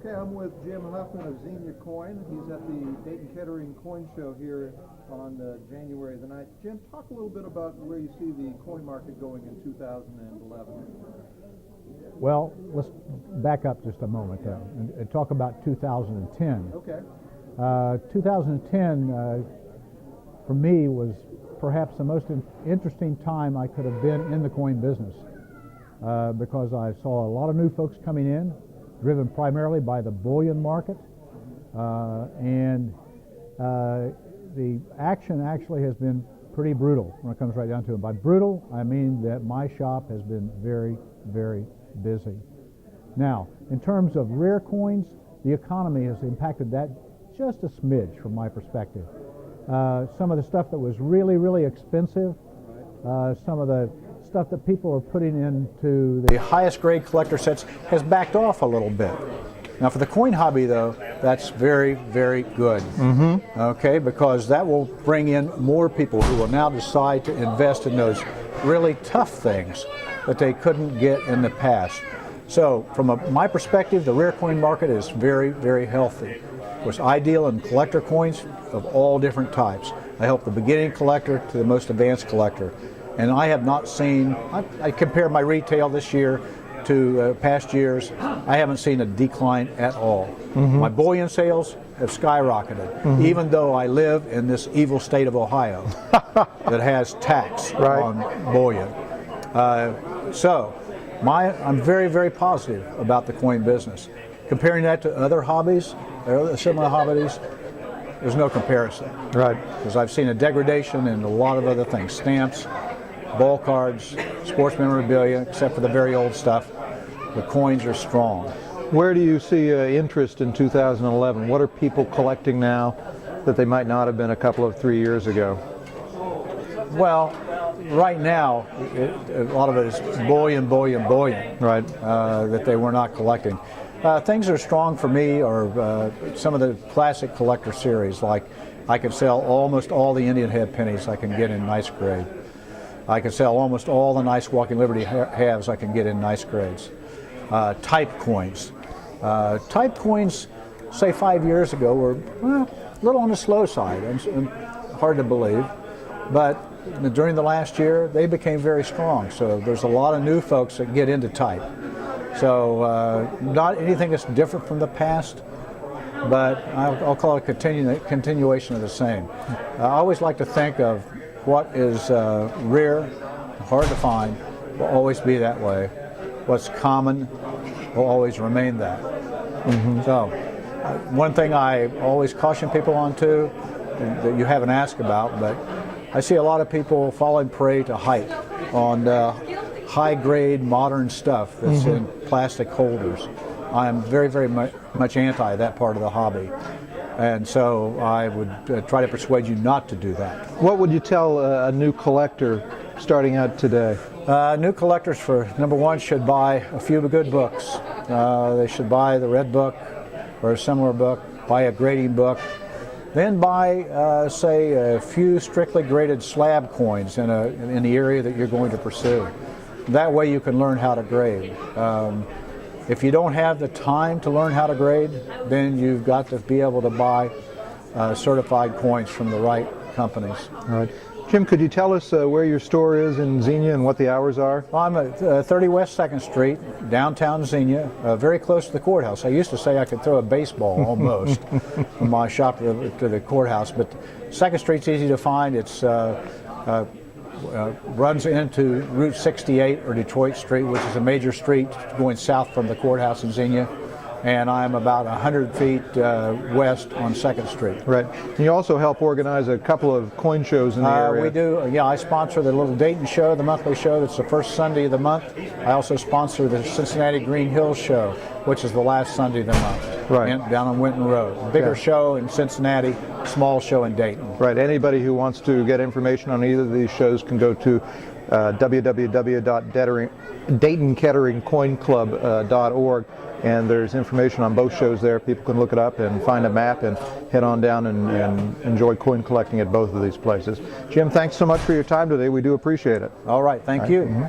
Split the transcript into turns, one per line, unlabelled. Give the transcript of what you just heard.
Okay, I'm with Jim Huffman of Xenia Coin. He's at the Dayton-Kettering Coin Show here on January the 9th. Jim, talk a little bit about where you see the coin market going in 2011.
Well, let's back up just a moment and talk about 2010.
Okay.
2010 for me was perhaps the most interesting time I could have been in the coin business because I saw a lot of new folks coming in, driven primarily by the bullion market, and the action actually has been pretty brutal when it comes right down to it. By brutal, I mean that my shop has been very, very busy. Now, in terms of rare coins, the economy has impacted that just a smidge from my perspective. Some of the stuff that was really, really expensive, some of the stuff that people are putting into the highest grade collector sets has backed off a little bit. Now for the coin hobby though, that's very, very good. Okay, because that will bring in more people who will now decide to invest in those really tough things that they couldn't get in the past. So from my perspective, the rare coin market is very, very healthy. It was ideal in collector coins of all different types. I help the beginning collector to the most advanced collector. And I have not seen, I compare my retail this year to past years, I haven't seen a decline at all. My bullion sales have skyrocketed, even though I live in this evil state of Ohio that has tax on bullion. So I'm very, very positive about the coin business. Comparing that to other hobbies, or other similar hobbies, there's no comparison. Right. Because I've seen a degradation in a lot of other things, stamps, ball cards, sports memorabilia, except for the very old stuff. The coins are strong.
Where do you see interest in 2011? What are people collecting now that they might not have been a couple of 3 years ago?
Well, right now, a lot of it is bullion, right, that they were not collecting. Things that are strong for me are some of the classic collector series, like I can sell almost all the Indian head pennies I can get in nice grade. I can sell almost all the nice Walking Liberty halves I can get in nice grades. Type coins. Type coins, say 5 years ago, were a little on the slow side and hard to believe, but during the last year they became very strong. So there's a lot of new folks that get into type. So not anything that's different from the past, but I'll call it a continuation of the same. I always like to think of what is rare, hard to find, will always be that way. What's common will always remain that. So one thing I always caution people on too, that you haven't asked about, but I see a lot of people falling prey to hype on high-grade modern stuff that's in plastic holders. I'm very, very much anti that part of the hobby. And so I would try to persuade you not to do that.
What would you tell a new collector starting out today?
New collectors, for number one, should buy a few good books. They should buy the Red Book or a similar book, buy a grading book, then buy, say, a few strictly graded slab coins in the area that you're going to pursue. That way you can learn how to grade. If you don't have the time to learn how to grade, then you've got to be able to buy certified coins from the right companies.
All right. Jim, could you tell us where your store is in Xenia and what the hours are?
Well, I'm at 30 West 2nd Street, downtown Xenia, very close to the courthouse. I used to say I could throw a baseball almost from my shop to the courthouse, but 2nd Street's easy to find. It's runs into Route 68 or Detroit Street, which is a major street going south from the courthouse in Xenia, and I'm about 100 feet west on 2nd Street.
Right. You also help organize a couple of coin shows in the area.
We do. Yeah, I sponsor the little Dayton show, the monthly show that's the first Sunday of the month. I also sponsor the Cincinnati Green Hills show, which is the last Sunday of the month.
Right.
Down on Winton Road. Bigger show in Cincinnati, small show in Dayton.
Right. Anybody who wants to get information on either of these shows can go to www.Dayton-Kettering-Coin-Club.org, and there's information on both shows there. People can look it up and find a map and head on down and enjoy coin collecting at both of these places. Jim, thanks so much for your time today. We do appreciate it.
All right. Thank you.